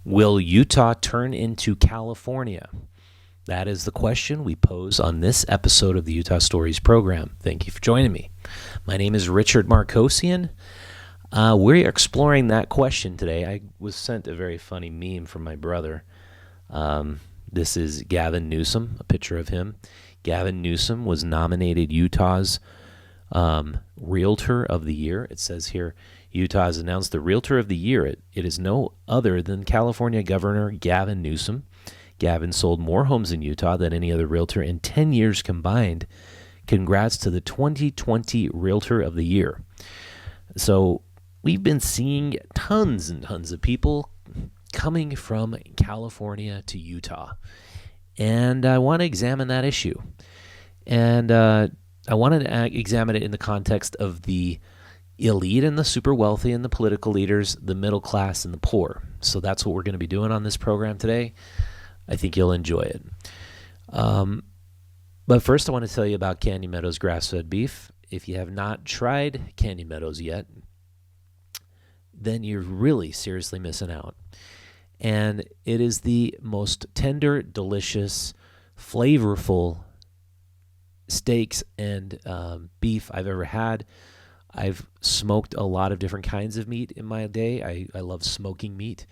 Will Utah turn into California? That is the question we pose on this episode of the Utah Stories program. Thank you for joining me. My name is Richard Markosian. We're exploring that question today. I was sent a very funny meme from my brother. This is Gavin Newsom, a picture of him. Gavin Newsom was nominated Utah's Realtor of the Year. It says here, Utah has announced the Realtor of the Year. It is no other than California Governor Gavin Newsom. Gavin sold more homes in Utah than any other realtor in 10 years combined. Congrats to the 2020 Realtor of the Year. So we've been seeing tons and tons of people coming from California to Utah. And I want to examine that issue. And I wanted to examine it in the context of the elite and the super wealthy and the political leaders, the middle class and the poor. So that's what we're going to be doing on this program today. I think you'll enjoy it. But first I want to tell you about Canyon Meadows grass-fed beef. If you have not tried Canyon Meadows yet, then you're really seriously missing out. And it is the most tender, delicious, flavorful steaks and beef I've ever had. I've smoked a lot of different kinds of meat in my day. I love smoking meat.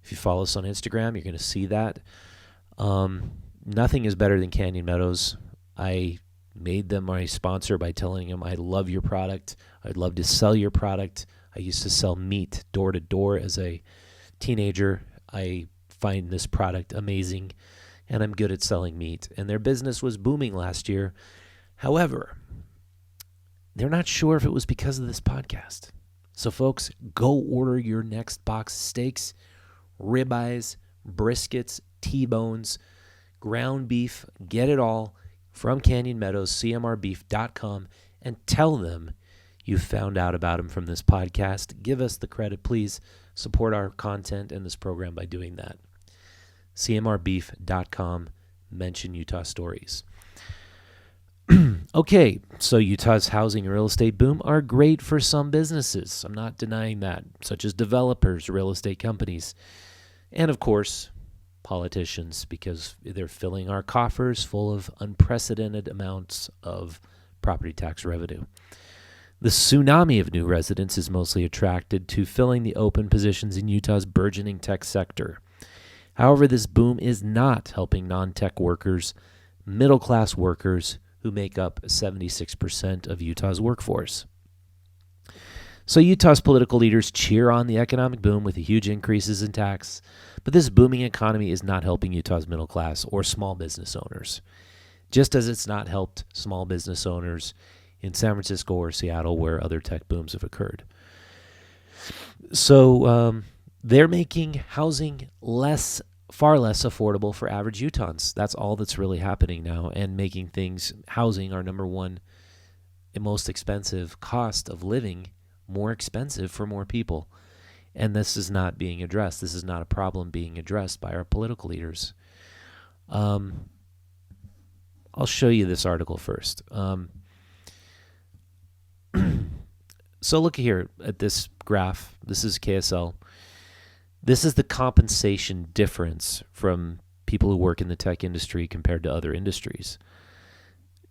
If you follow us on Instagram, you're going to see that. Nothing is better than Canyon Meadows. I made them my sponsor by telling them I love your product. I'd love to sell your product. I used to sell meat door to door as a teenager. I find this product amazing, and I'm good at selling meat. And their business was booming last year. However, they're not sure if it was because of this podcast. So, folks, go order your next box of steaks, ribeyes, briskets, T-bones, ground beef. Get it all from Canyon Meadows, cmrbeef.com, and tell them you found out about them from this podcast. Give us the credit, please. Support our content and this program by doing that. cmrbeef.com, mention Utah Stories. Okay, so Utah's housing and real estate boom are great for some businesses. I'm not denying that, such as developers, real estate companies, and of course, politicians, because they're filling our coffers full of unprecedented amounts of property tax revenue. The tsunami of new residents is mostly attracted to filling the open positions in Utah's burgeoning tech sector. However, this boom is not helping non-tech workers, middle-class workers, who make up 76% of Utah's workforce. So Utah's political leaders cheer on the economic boom with the huge increases in tax, but this booming economy is not helping Utah's middle class or small business owners, just as it's not helped small business owners in San Francisco or Seattle where other tech booms have occurred. So they're making housing far less affordable for average Utahns. That's all that's really happening now, and making housing our number one and most expensive cost of living more expensive for more people. And this is not being addressed. This is not a problem being addressed by our political leaders. I'll show you this article first. So look here at this graph. This is KSL. This is the compensation difference from people who work in the tech industry compared to other industries.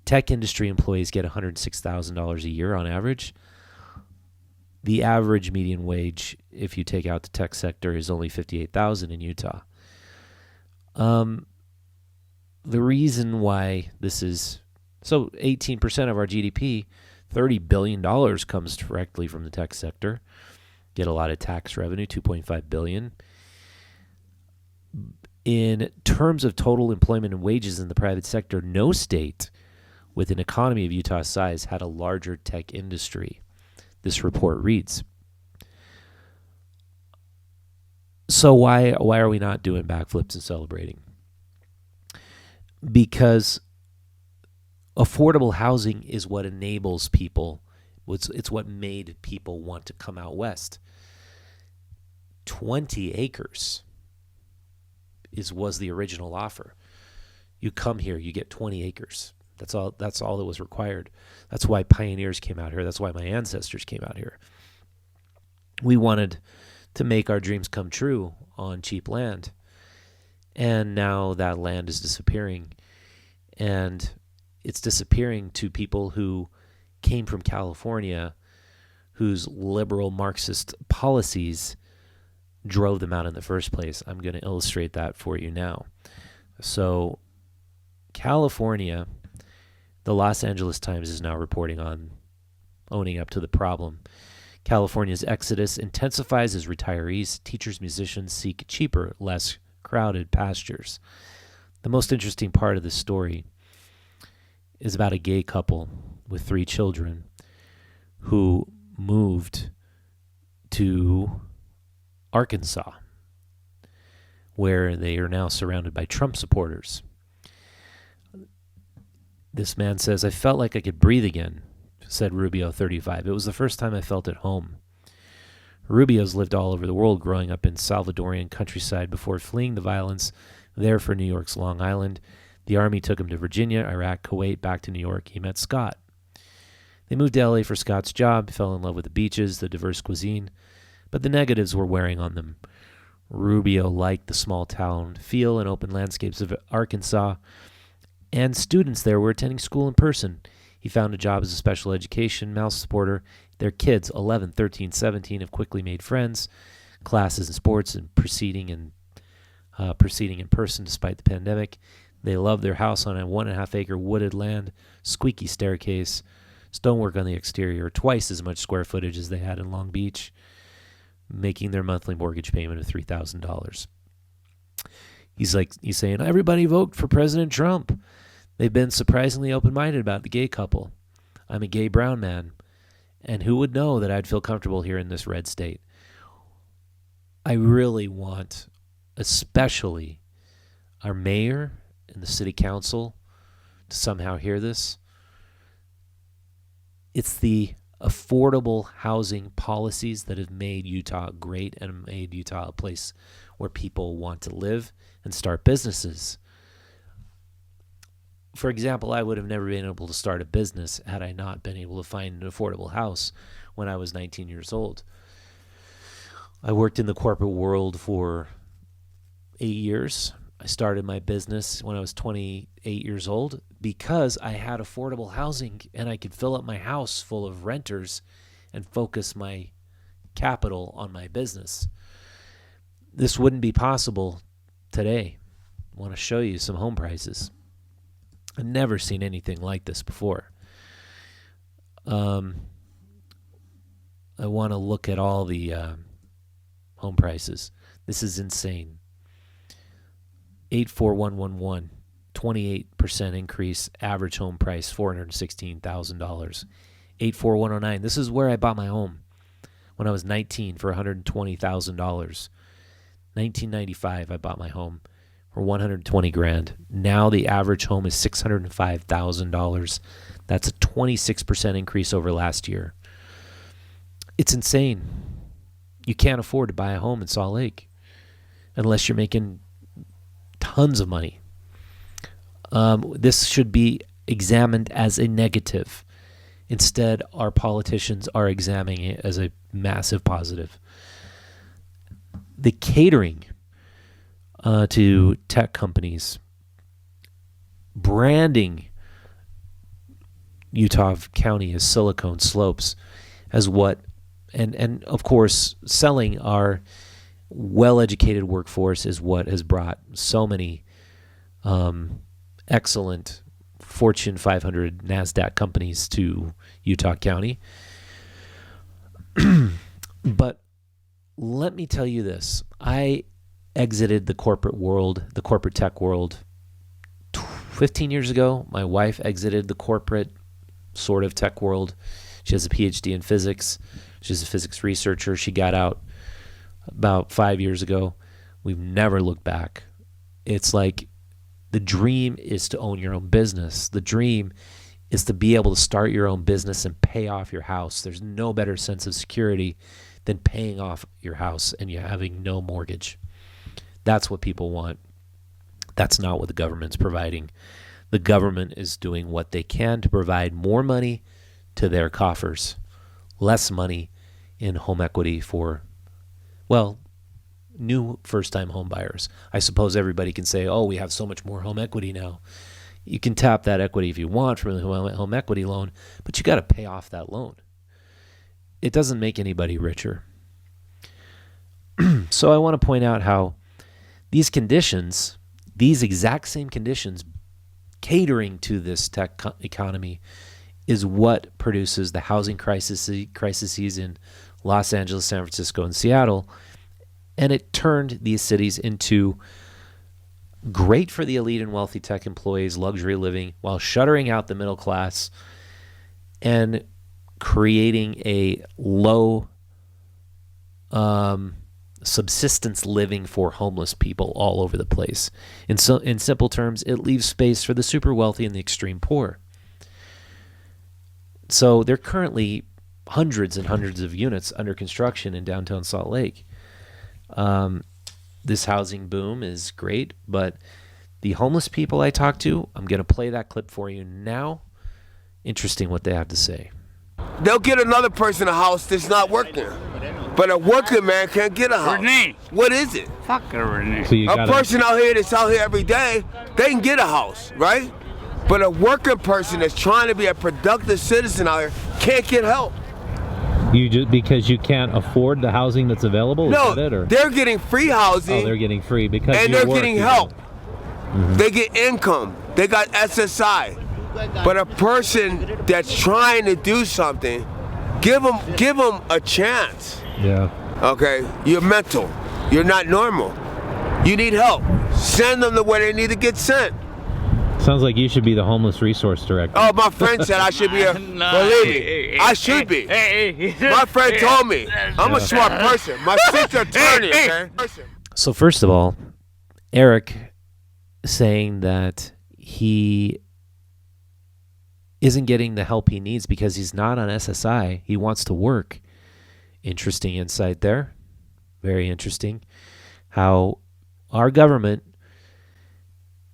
Tech industry employees get $106,000 a year on average. The average median wage, if you take out the tech sector, is only $58,000 in Utah. The reason why this is so 18% of our GDP, $30 billion comes directly from the tech sector. Get a lot of tax revenue, $2.5 billion. In terms of total employment and wages in the private sector, no state with an economy of Utah's size had a larger tech industry. This report reads. So why are we not doing backflips and celebrating? Because affordable housing is what enables people. It's what made people want to come out west. 20 acres was the original offer. You come here, you get 20 acres. That's all that was required. That's why pioneers came out here. That's why my ancestors came out here. We wanted to make our dreams come true on cheap land. And now that land is disappearing. And it's disappearing to people who came from California, whose liberal Marxist policies drove them out in the first place. I'm going to illustrate that for you now. So California, the Los Angeles Times is now reporting on owning up to the problem. California's exodus intensifies as retirees, teachers, musicians seek cheaper, less crowded pastures. The most interesting part of this story is about a gay couple with 3 children who moved to Arkansas, where they are now surrounded by Trump supporters. This man says, "I felt like I could breathe again," said Rubio, 35. "It was the first time I felt at home." Rubio's lived all over the world, growing up in Salvadorian countryside before fleeing the violence there for New York's Long Island. The Army took him to Virginia, Iraq, Kuwait, back to New York. He met Scott. They moved to LA for Scott's job, fell in love with the beaches, the diverse cuisine, but the negatives were wearing on them. Rubio liked the small town feel and open landscapes of Arkansas, and students there were attending school in person. He found a job as a special education mouse supporter. Their kids, 11, 13, 17, have quickly made friends, classes and sports, and proceeding in person despite the pandemic. They love their house on a 1.5-acre wooded land, squeaky staircase, stonework on the exterior, twice as much square footage as they had in Long Beach, making their monthly mortgage payment of $3,000. He's saying, everybody vote for President Trump. They've been surprisingly open-minded about the gay couple. I'm a gay brown man, and who would know that I'd feel comfortable here in this red state? I really want, especially our mayor and the city council, to somehow hear this. It's the affordable housing policies that have made Utah great and made Utah a place where people want to live and start businesses. For example, I would have never been able to start a business had I not been able to find an affordable house when I was 19 years old. I worked in the corporate world for 8 years. I started my business when I was 28 years old because I had affordable housing and I could fill up my house full of renters and focus my capital on my business. This wouldn't be possible today. I want to show you some home prices. I've never seen anything like this before. I want to look at all the home prices. This is insane. 84111, 28% increase, average home price $416,000. 84109, this is where I bought my home when I was 19 for $120,000. 1995, I bought my home for $120,000. Now the average home is $605,000. That's a 26% increase over last year. It's insane. You can't afford to buy a home in Salt Lake unless you're making tons of money. This should be examined as a negative. Instead, our politicians are examining it as a massive positive. The catering to tech companies, branding Utah County as Silicon Slopes as what, and of course, selling our well-educated workforce is what has brought so many excellent Fortune 500 NASDAQ companies to Utah County. But let me tell you this. I exited the corporate world, the corporate tech world 15 years ago. My wife exited the corporate sort of tech world. She has a PhD in physics. She's a physics researcher. She got out about 5 years ago. We've never looked back. It's like the dream is to own your own business. The dream is to be able to start your own business and pay off your house. There's no better sense of security than paying off your house and you having no mortgage. That's what people want. That's not what the government's providing. The government is doing what they can to provide more money to their coffers, less money in home equity for Well, new first-time home buyers. I suppose everybody can say, oh, we have so much more home equity now. You can tap that equity if you want from the home equity loan, but you got to pay off that loan. It doesn't make anybody richer. So I want to point out how these conditions, these exact same conditions, catering to this tech economy, is what produces the housing crises in Los Angeles, San Francisco, and Seattle. And it turned these cities into great for the elite and wealthy tech employees, luxury living, while shuttering out the middle class and creating a low subsistence living for homeless people all over the place. In simple terms, it leaves space for the super wealthy and the extreme poor. So there are currently hundreds and hundreds of units under construction in downtown Salt Lake. This housing boom is great, but the homeless people I talk to, I'm going to play that clip for you now. Interesting what they have to say. They'll get another person a house that's not working. But a working man can't get a house. Renee. What is it? Fuck a Renee. So A person out here that's out here every day, they can get a house, right? But a working person that's trying to be a productive citizen out here can't get help. You just because you can't afford the housing that's available? No, is that it, or? they're getting free housing. Oh, they're getting free because and you they're work, getting you help. Mm-hmm. They get income. They got SSI. But a person that's trying to do something, give them a chance. Yeah. Okay, you're mental. You're not normal. You need help. Send them to where they need to get sent. Sounds like you should be the homeless resource director. Oh, my friend said I should be believe me, I should be. My friend told me. I'm a smart person. My sister attorney, okay? So first of all, Eric saying that he isn't getting the help he needs because he's not on SSI. He wants to work. Interesting insight there. Very interesting. How our government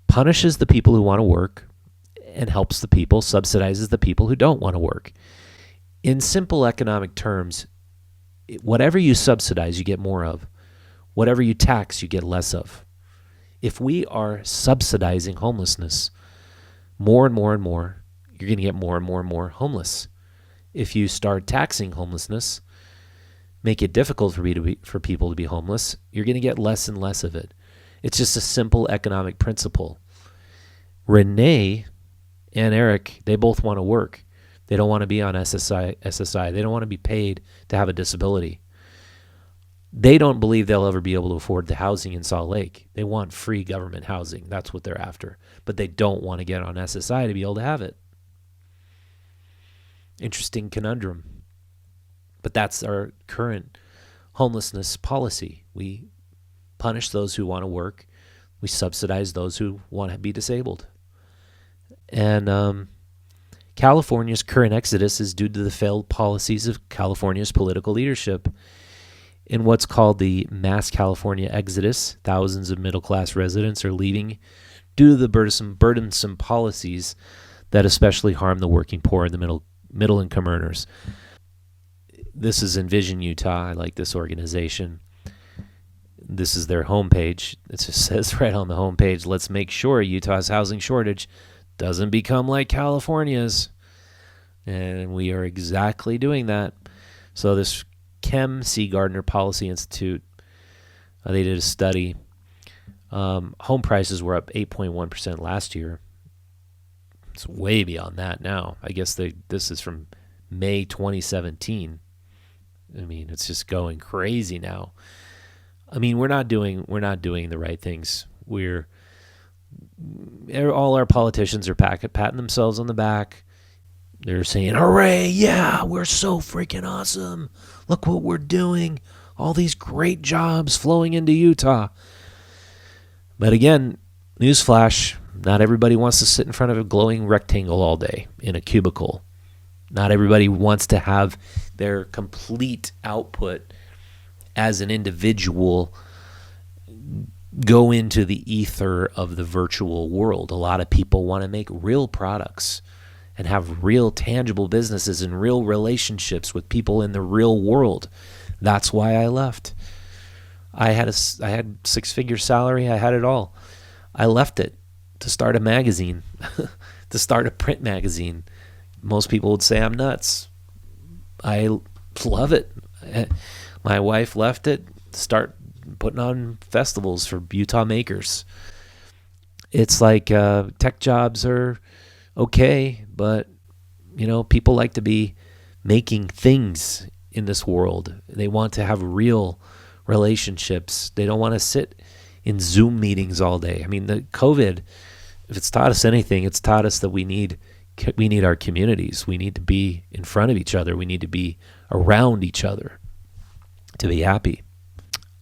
punishes the people who want to work and helps the people, subsidizes the people who don't want to work. In simple economic terms, whatever you subsidize, you get more of. Whatever you tax, you get less of. If we are subsidizing homelessness more and more and more, you're going to get more and more and more homeless. If you start taxing homelessness, make it difficult for people to be homeless, you're going to get less and less of it. It's just a simple economic principle. Renee and Eric, they both want to work. They don't want to be on SSI. They don't want to be paid to have a disability. They don't believe they'll ever be able to afford the housing in Salt Lake. They want free government housing. That's what they're after. But they don't want to get on SSI to be able to have it. Interesting conundrum. But that's our current homelessness policy. We punish those who want to work. We subsidize those who want to be disabled. And California's current exodus is due to the failed policies of California's political leadership. In what's called the mass California exodus, thousands of middle-class residents are leaving due to the burdensome policies that especially harm the working poor and the middle-income earners. This is Envision Utah. I like this organization. This is their homepage. It just says right on the homepage, let's make sure Utah's housing shortage doesn't become like California's. And we are exactly doing that. So this Chem C. Gardner Policy Institute, they did a study. Home prices were up 8.1% last year. It's way beyond that now. I guess this is from May 2017. I mean, it's just going crazy now. I mean, we're not doing the right things. All our politicians are patting themselves on the back. They're saying, hooray, yeah, we're so freaking awesome. Look what we're doing. All these great jobs flowing into Utah. But again, newsflash, not everybody wants to sit in front of a glowing rectangle all day in a cubicle. Not everybody wants to have their complete output as an individual go into the ether of the virtual world. A lot of people want to make real products and have real tangible businesses and real relationships with people in the real world. That's why I left. I had 6-figure salary. I had it all. I left it to start a magazine, to start a print magazine. Most people would say I'm nuts. I love it. My wife left it to start putting on festivals for Utah makers. It's like tech jobs are okay, but people like to be making things in this world. They want to have real relationships. They don't want to sit in Zoom meetings all day. I mean, the COVID, if it's taught us anything, it's taught us that we need our communities. We need to be in front of each other. We need to be around each other to be happy.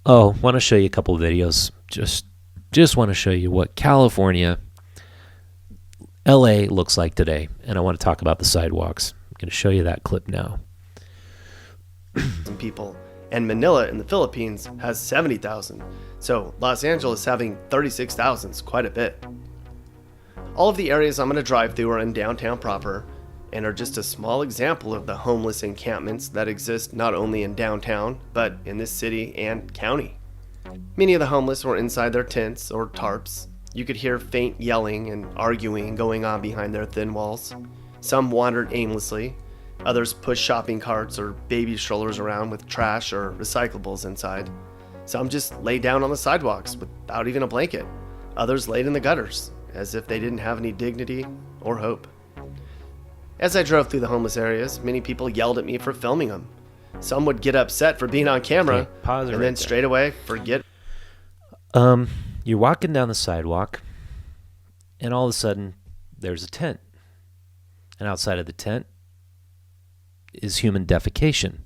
Oh, want to show you a couple of videos. Just want to show you what California, LA looks like today. And I want to talk about the sidewalks. I'm going to show you that clip now. People, and Manila in the Philippines has 70,000. So Los Angeles having 36,000 is quite a bit. All of the areas I'm going to drive through are in downtown proper and are just a small example of the homeless encampments that exist not only in downtown, but in this city and county. Many of the homeless were inside their tents or tarps. You could hear faint yelling and arguing going on behind their thin walls. Some wandered aimlessly. Others pushed shopping carts or baby strollers around with trash or recyclables inside. Some just laid down on the sidewalks without even a blanket. Others laid in the gutters, as if they didn't have any dignity or hope. As I drove through the homeless areas, many people yelled at me for filming them. Some would get upset for being on camera, Okay, pause it and right then there. straight away forget. You're walking down the sidewalk, and all of a sudden, there's a tent. And outside of the tent is human defecation.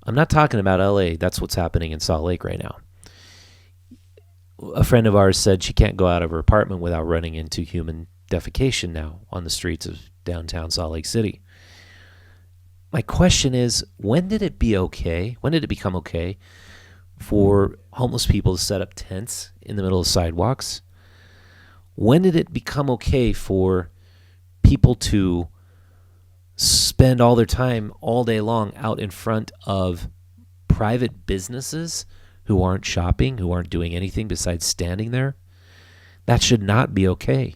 I'm not talking about LA. That's what's happening in Salt Lake right now. A friend of ours said she can't go out of her apartment without running into human defecation now on the streets of downtown Salt Lake City. My question is, when did it become okay for homeless people to set up tents in the middle of sidewalks? When did it become okay for people to spend all their time all day long out in front of private businesses who aren't shopping, who aren't doing anything besides standing there? That should not be okay.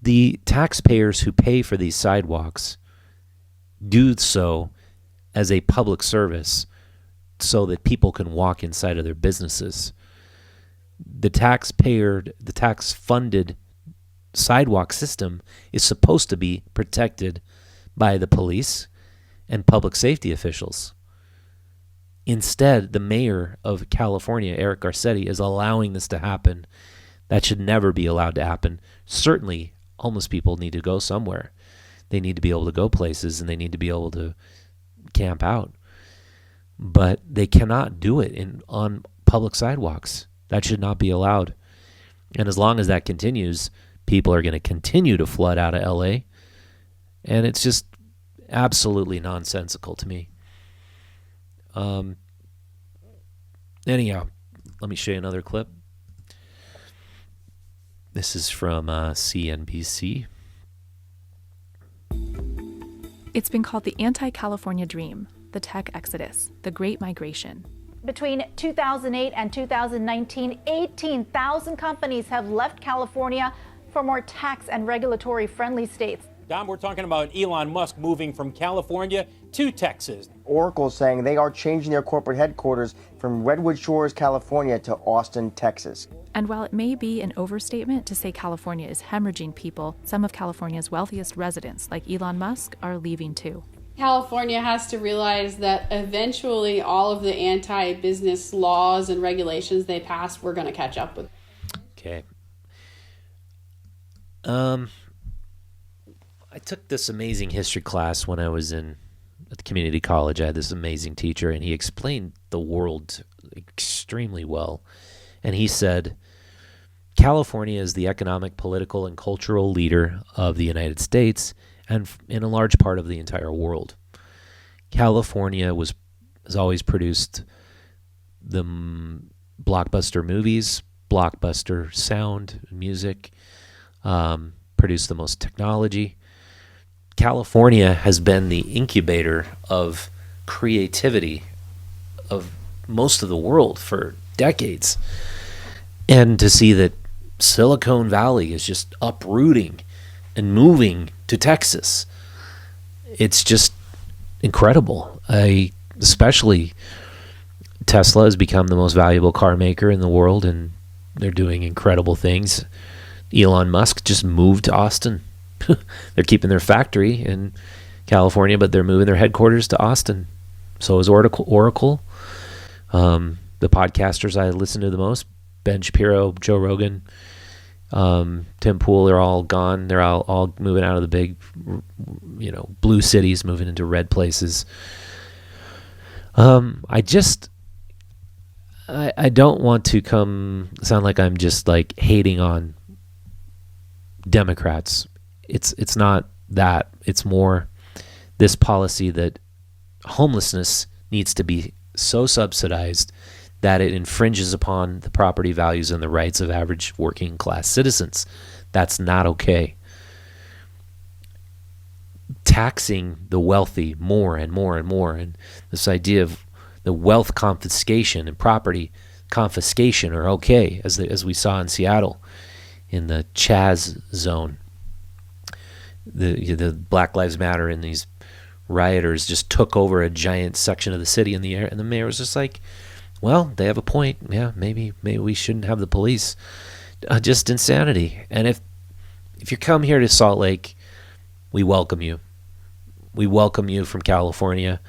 The taxpayers who pay for these sidewalks do so as a public service so that people can walk inside of their businesses. The tax-funded sidewalk system is supposed to be protected by the police and public safety officials. Instead, the mayor of California, Eric Garcetti, is allowing this to happen. That should never be allowed to happen. Certainly, homeless people need to go somewhere. They need to be able to go places, and they need to be able to camp out. But they cannot do it on public sidewalks. That should not be allowed. And as long as that continues, people are going to continue to flood out of LA. And it's just absolutely nonsensical to me. Anyhow, let me show you another clip. This is from CNBC. It's been called the anti-California dream, the tech exodus, the Great Migration. Between 2008 and 2019, 18,000 companies have left California for more tax and regulatory friendly states. Dom, we're talking about Elon Musk moving from California to Texas. Oracle saying they are changing their corporate headquarters from Redwood Shores, California to Austin, Texas. And while it may be an overstatement to say California is hemorrhaging people, some of California's wealthiest residents, like Elon Musk, are leaving too. California has to realize that eventually all of the anti-business laws and regulations they passed, we're going to catch up with. Okay. I took this amazing history class when I was at the community college. I had this amazing teacher, and he explained the world extremely well. And he said, California is the economic, political, and cultural leader of the United States and in a large part of the entire world. California has always produced the blockbuster movies, blockbuster sound, music, produced the most technology. California has been the incubator of creativity, of most of the world for decades. And to see that Silicon Valley is just uprooting and moving to Texas, it's just incredible. Especially Tesla has become the most valuable car maker in the world, and they're doing incredible things. Elon Musk just moved to Austin. They're keeping their factory in California, but they're moving their headquarters to Austin. So is Oracle. The podcasters I listen to the most, Ben Shapiro, Joe Rogan, Tim Pool, they're all gone. They're all moving out of the big, blue cities, moving into red places. I don't want to sound like I'm just like hating on Democrats. It's not that. It's more this policy that homelessness needs to be so subsidized that it infringes upon the property values and the rights of average working class citizens. That's not okay. Taxing the wealthy more and more and more, and this idea of the wealth confiscation and property confiscation are okay, as we saw in Seattle in the Chaz zone. The Black Lives Matter and these rioters just took over a giant section of the city in the air, and the mayor was just like, well, they have a point. Yeah, maybe we shouldn't have the police. Just insanity. And if you come here to Salt Lake, we welcome you. We welcome you from California.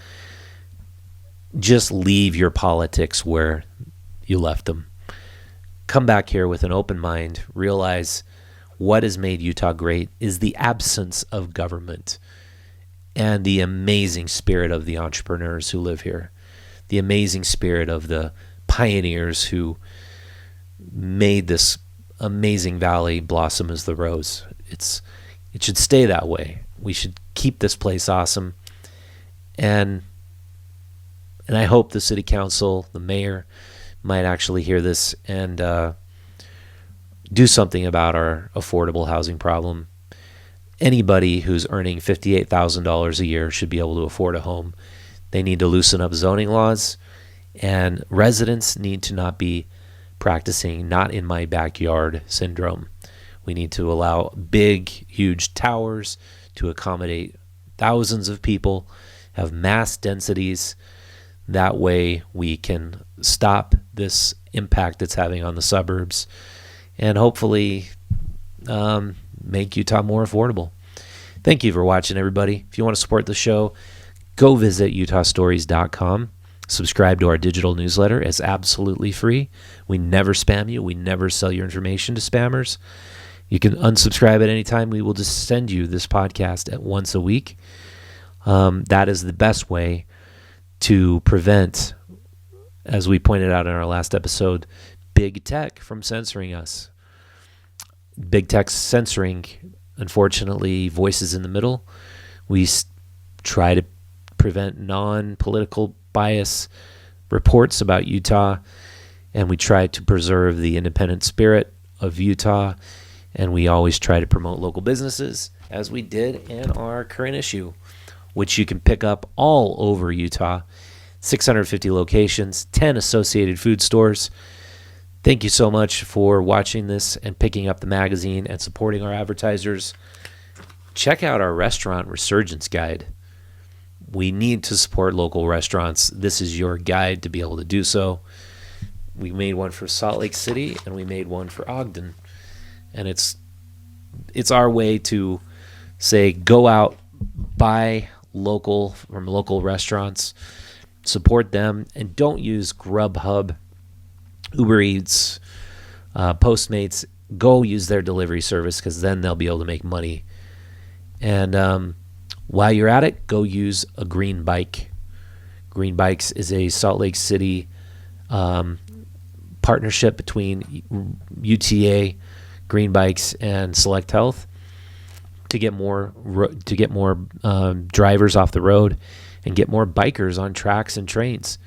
Just leave your politics where you left them. Come back here with an open mind. Realize what has made Utah great is the absence of government and the amazing spirit of the entrepreneurs who live here. The amazing spirit of the pioneers who made this amazing valley blossom as the rose. It should stay that way. We should keep this place awesome. And I hope the city council, the mayor, might actually hear this and do something about our affordable housing problem. Anybody who's earning $58,000 a year should be able to afford a home. They need to loosen up zoning laws, and residents need to not be practicing "not in my backyard" syndrome. We need to allow big, huge towers to accommodate thousands of people, have mass densities. That way we can stop this impact it's having on the suburbs and hopefully make Utah more affordable. Thank you for watching, everybody. If you want to support the show, go visit utahstories.com. Subscribe to our digital newsletter. It's absolutely free. We never spam you. We never sell your information to spammers. You can unsubscribe at any time. We will just send you this podcast at once a week. That is the best way to prevent, as we pointed out in our last episode, big tech from censoring us. Big tech's censoring, unfortunately, voices in the middle. We try to prevent non-political bias reports about Utah, and we try to preserve the independent spirit of Utah, and we always try to promote local businesses, as we did in our current issue, which you can pick up all over Utah. 650 locations, 10 associated food stores. Thank you so much for watching this and picking up the magazine and supporting our advertisers. Check out our restaurant resurgence guide. We need to support local restaurants. This is your guide to be able to do so. We made one for Salt Lake City and we made one for Ogden. And it's our way to say, go out, buy local from local restaurants, support them, and don't use Grubhub, Uber Eats, Postmates. Go use their delivery service, because then they'll be able to make money. And while you're at it, go use a Green Bike. Green Bikes is a Salt Lake City partnership between UTA, Green Bikes, and Select Health to get more drivers off the road and get more bikers on tracks and trains.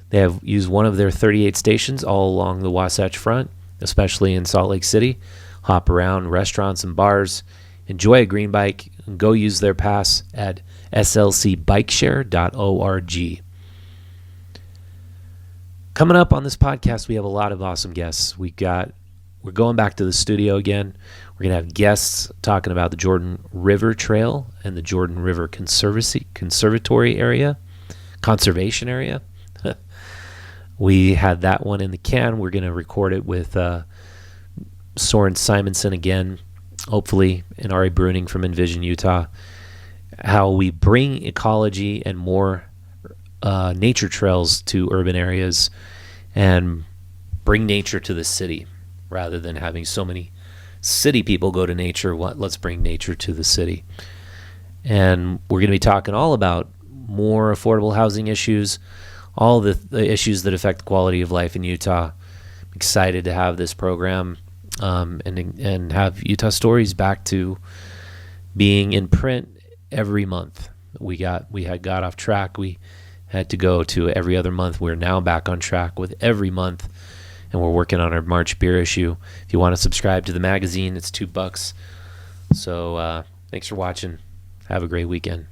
They have used one of their 38 stations all along the Wasatch Front, especially in Salt Lake City. Hop around restaurants and bars, enjoy a Green Bike, and go use their pass at slcbikeshare.org. Coming up on this podcast, we have a lot of awesome guests. We're going back to the studio again. We're going to have guests talking about the Jordan River Trail and the Jordan River Conservation area. We had that one in the can. We're going to record it with Soren Simonson again, hopefully, and Ari Bruning from Envision Utah. How we bring ecology and more nature trails to urban areas and bring nature to the city rather than having so many city people go to nature. Let's bring nature to the city. And we're going to be talking all about more affordable housing issues, all the issues that affect the quality of life in Utah. I'm excited to have this program and have Utah Stories back to being in print every month. We got off track. We had to go to every other month. We're now back on track with every month, and we're working on our March beer issue. If you want to subscribe to the magazine, it's $2. So thanks for watching. Have a great weekend.